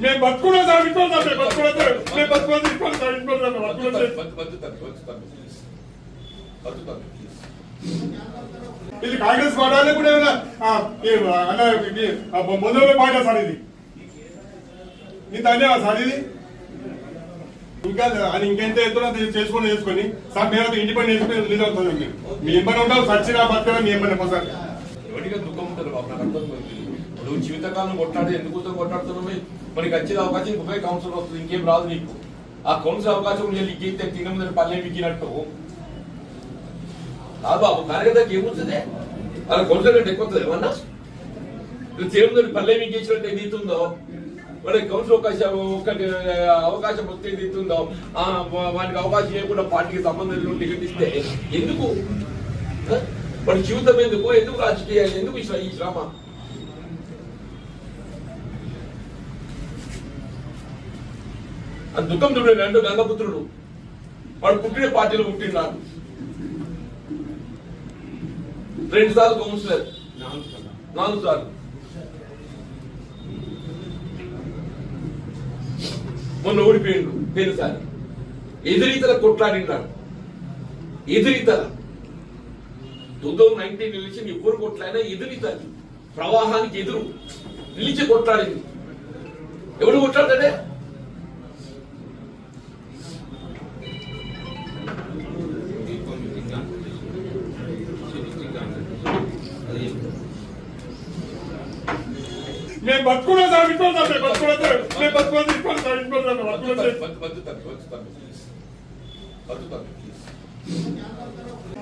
మేము బతుకున్నా సార్ ఇంట్లో సార్ మేము బతుకున్నా ఇంట్లో సార్ ఇంట్లో సార్ ఇది కాంగ్రెస్ పార్టీ కూడా మొదలు పాట సార్ ఇది ఇంత అన్యాయం సార్ ఇది ఇంకా అది ఇంకెంత ఎత్తున చేసుకొని సార్ మేము ఇండిపెండెంట్ రిలీజ్ అవుతుంది మీ ఇబ్బంది ఉంటావు సచ్చినా బతుగా మీ ఇబ్బంది సార్ ఎవరిగా దుఃఖం ఉంటుంది బాబు నాకు అర్థం నువ్వు జీవితకాలం కొట్లాడి ఎందుకు కొట్లాడుతున్నావు మనకి వచ్చే అవకాశం ఇంకొక కౌన్సిల్ వస్తుంది ఇంకేం రాదు నీకు ఆ కౌన్సిల్ అవకాశం లీకైతే తినముందని పల్లె మిగినట్టు కాదు బాబు కార్యకర్తకి ఏమవుతుంది అలా కౌన్సిల్ అంటే ఎక్కువ ఏమన్నా తినముందని పల్లె మిగించినట్టు ఏదైతుందో వాడికి కౌన్సిల్ అవకాశం వస్తే ఏదైతుందో వానికి అవకాశం ఇవ్వకుండా పార్టీకి సంబంధం టికెట్ ఇస్తే ఎందుకు వాడి జీవితం ఎందుకు రాజకీయాలు ఎందుకు ఈ శ్రమ అది దుఃఖం చూడండి రెండు గంగపుత్రుడు వాడు పుట్టిన పార్టీలో పుట్టినాడు 2 సార్లు కౌన్సిలర్ 4 సార్లు మొన్న ఓడిపోయిండు పేరుసారి ఎదురీతల కొట్లాడినాడు ఎదురీతల 2019 ఎలక్షన్ ఎవరు కొట్లాడినా ఎదురీతలు ప్రవాహానికి ఎదురు నిలిచి కొట్లాడింది ఎవడు కొట్లాడతాడే మేము బతుకున్నా సార్ ఇంట్లో సార్ మేము బతుకున్నా సార్ ఇంట్లో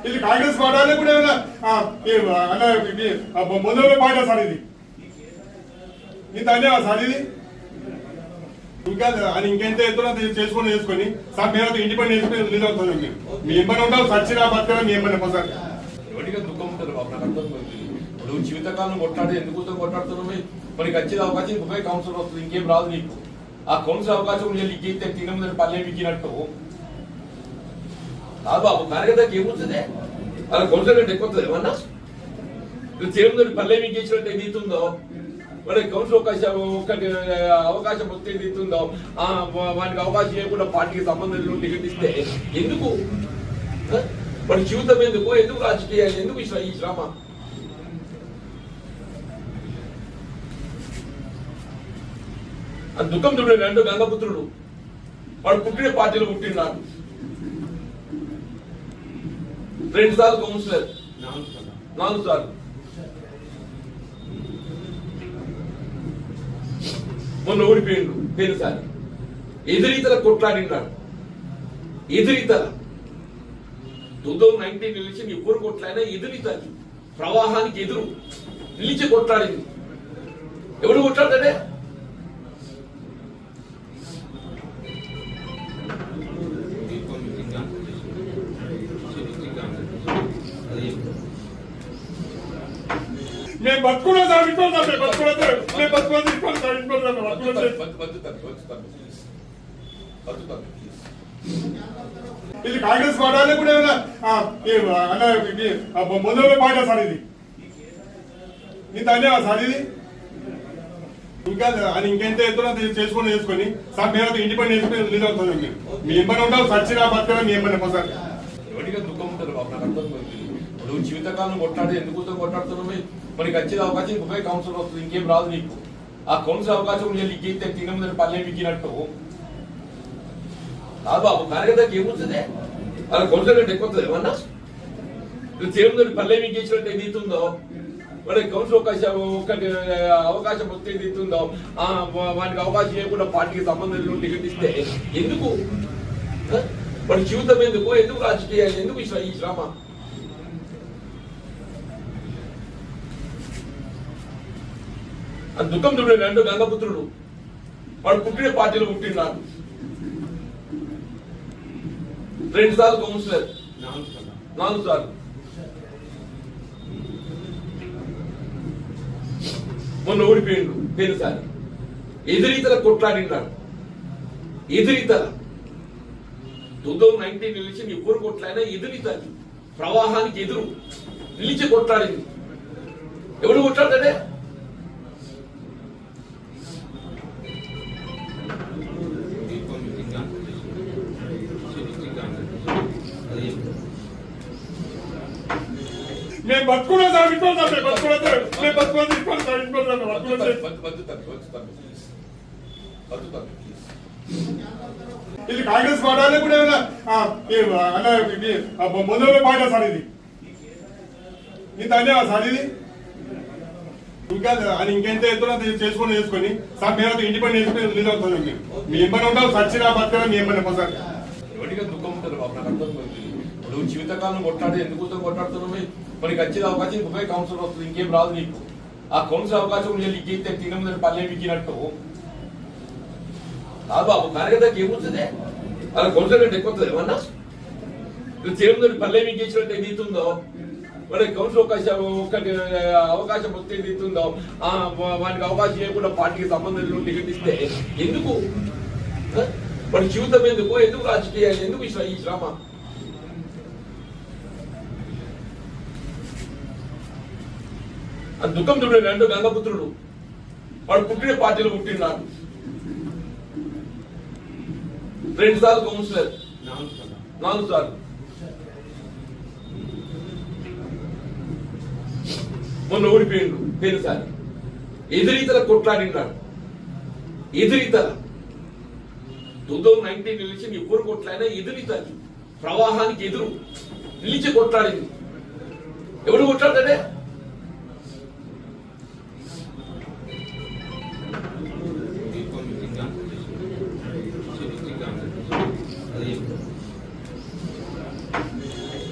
ఇది కాంగ్రెస్ పార్టీ కూడా మొదలు పాట సార్ ఇది ఇంత అన్యాయం సార్ ఇది ఇంకా అది ఇంకెంత ఎత్తున చేసుకొని సార్ మేము ఇండిపెండెంట్ రిలీజ్ అవుతుంది మీ ఇబ్బంది ఉంటావు సచ్చినా బతుగా మీ ఇబ్బంది సార్ ఎవరిగా దుఃఖం ఉంటుంది బాబు నాకు అర్థం నువ్వు జీవితకాలం కొట్లాడి ఎందుకు కొట్లాడుతున్నావు మనకి వచ్చే అవకాశం ఇంకొక కౌన్సిల్ వస్తుంది ఇంకేం రాదు నీకు ఆ కౌన్సిల్ అవకాశం లీకైతే తినముందని పల్లె మిగినట్టు కాదు బాబు కార్యకర్తకి ఏమవుతుంది అలా కౌన్సిల్ అంటే ఎక్కువ ఏమన్నా తినముందని పల్లె మిగించినట్టు ఏదైతుందో వాడికి కౌన్సిల్ అవకాశం వస్తే ఏదైతుందో వానికి అవకాశం ఇవ్వకుండా పార్టీకి సంబంధం టికెట్ ఇస్తే ఎందుకు వాడి జీవితం ఎందుకు రాజకీయాలు ఎందుకు ఈ శ్రమ అది దుఃఖం చూడండి రెండు గంగపుత్రుడు వాడు పుట్టిన పార్టీలో పుట్టినాడు 2 సార్లు కౌన్సిలర్ 4 సార్లు మొన్న ఓడిపోయిండు పేరుసారి ఎదురీతల కొట్లాడినాడు ఎదురీతల 2019 ఎలక్షన్ ఎవరు కొట్లాడినా ఎదురీతలు ప్రవాహానికి ఎదురు నిలిచి కొట్లాడింది ఎవడు కొట్లాడతాడే మేము బతుకున్నా సార్ ఇంట్లో సార్ మేము బతుకున్నా ఇంట్లో సార్ ఇంట్లో ఇది కాంగ్రెస్ పార్టీ కూడా మొదలు పాట సార్ ఇది ఇంత అన్యాయం సార్ ఇది ఇంకా అది ఇంకెంత ఎత్తున చేసుకొని సార్ మేము ఇండిపెండెంట్ రిలీజ్ అవుతుంది మీ ఇబ్బంది ఉంటావు సచ్చినా బతుగా మీ ఇబ్బంది సార్ ఎవరిగా దుఃఖం ఉంటుంది బాబు నాకు అర్థం నువ్వు జీవితకాలం కొట్లాడి ఎందుకు కొట్లాడుతున్నావు మనకి వచ్చే అవకాశం ఇంకొక కౌన్సిల్ వస్తుంది ఇంకేం రాదు నీకు ఆ కౌన్సిల్ అవకాశం లీకైతే తినముందని పల్లె మిగినట్టు కాదు బాబు కార్యకర్తకి ఏమవుతుంది అలా కౌన్సిల్ అంటే ఎక్కువ ఏమన్నా తినముందని పల్లె మిగించినట్టు ఏదైతుందో వాడికి కౌన్సిల్ అవకాశం వస్తే ఏదైతుందో వానికి అవకాశం ఇవ్వకుండా పార్టీకి సంబంధం టికెట్ ఇస్తే ఎందుకు వాడి జీవితం ఎందుకు రాజకీయాలు ఎందుకు ఈ శ్రమ అది దుఃఖం చూడండి రెండు గంగపుత్రుడు వాడు పుట్టిన పార్టీలో పుట్టినాడు 2 సార్లు కౌన్సిలర్ 4 సార్లు మొన్న ఓడిపోయిండు పేరుసారి ఎదురీతల కొట్లాడినాడు ఎదురీతల 2019 ఎలక్షన్ ఎవరు కొట్లాడినా ఎదురీతలు ప్రవాహానికి ఎదురు నిలిచి కొట్లాడింది ఎవడు కొట్లాడతాడే మేము బతుకున్నా సార్ ఇంట్లో సార్ మేము బతుకున్నా సార్ మేము బతుకున్నా ఇంట్లో సార్ ఇంట్లో సార్ బతుకున్నా సార్ ఇది కాంగ్రెస్ పార్టీ కూడా మొదలు పాట సార్ ఇది ఇంత అన్యాయం సార్ ఇది ఇంకా అని ఇంకెంత ఎత్తున చేసుకొని సార్ మేము ఇండిపెండెంట్ చేసుకుని రిలీజ్ అవుతుంది మీ ఇబ్బంది ఉంటావు సచ్చినా బతకరా మీ ఇబ్బంది సార్ ఎవరిగా దుఃఖం ఉంటుంది బాబు నాకు అర్థమవుతుంది. నువ్వు జీవితకాలం కొట్లాడి ఎందుకు కొట్లాడుతున్నావు మనకి వచ్చేది అవకాశం ఇంకొక కౌన్సిలర్ వస్తుంది ఇంకేం రాదు నీకు ఆ కౌన్సిల్ అవకాశం నీకు తినముందని పల్లె మిగినట్టు కాదు బాబు కార్యకర్తకి ఏమవుతుంది అలా కౌన్సిలర్ కంటే ఎక్కువ వస్తుంది ఏమన్నా తినముందని పల్లె మీకు ఇచ్చినట్టు ఏదైతుందో వాడికి కౌన్సిల్ అవకాశం వస్తే ఏదైతుందో వానికి అవకాశం ఇవ్వకుండా పార్టీకి సంబంధం టికెట్ ఇస్తే ఎందుకు వాడి జీవితం ఎందుకు రాజకీయాలు ఎందుకు ఈ శ్రమ ఆ దుఃఖం చూడండి రెండు గంగపుత్రుడు వాడు పుట్టిన పార్టీలో పుట్టినాడు 2 సార్లు కౌన్సిలర్ 4 సార్లు మొన్న ఓడిపోయిండు పేరుసారి ఎదురీతల కొట్లాడినాడు ఎదురీతల 2019 ఎలక్షన్ ఎవరు కొట్లాడినా ఎదురీతలు ప్రవాహానికి ఎదురు నిలిచి కొట్లాడింది ఎవడు కొట్లాడతాడే